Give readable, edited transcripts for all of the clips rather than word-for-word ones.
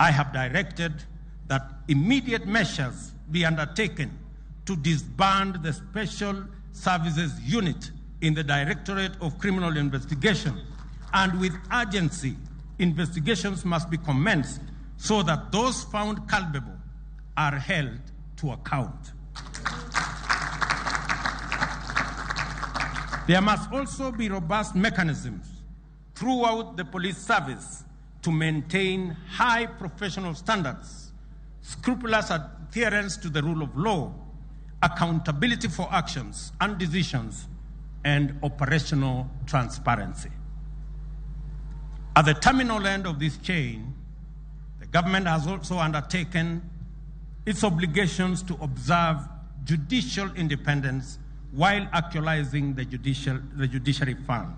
I have directed that immediate measures be undertaken to disband the Special Services Unit in the Directorate of Criminal Investigation, and with urgency, investigations must be commenced so that those found culpable are held to account. There must also be robust mechanisms throughout the police service to maintain high professional standards, scrupulous adherence to the rule of law, accountability for actions and decisions, and operational transparency. At the terminal end of this chain, the government has also undertaken its obligations to observe judicial independence while actualizing the judiciary fund,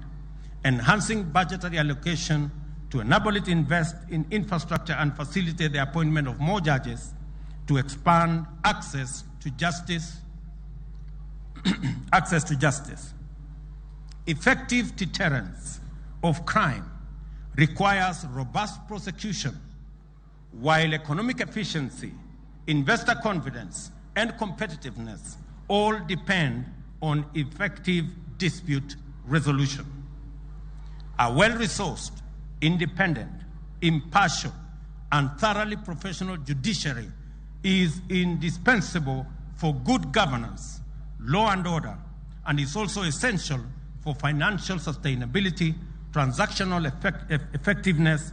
enhancing budgetary allocation to enable it to invest in infrastructure and facilitate the appointment of more judges, to expand access to justice. Effective deterrence of crime requires robust prosecution, while economic efficiency, investor confidence, and competitiveness all depend on effective dispute resolution. A well-resourced, independent, impartial, and thoroughly professional judiciary is indispensable for good governance, law and order, and is also essential for financial sustainability, transactional effectiveness,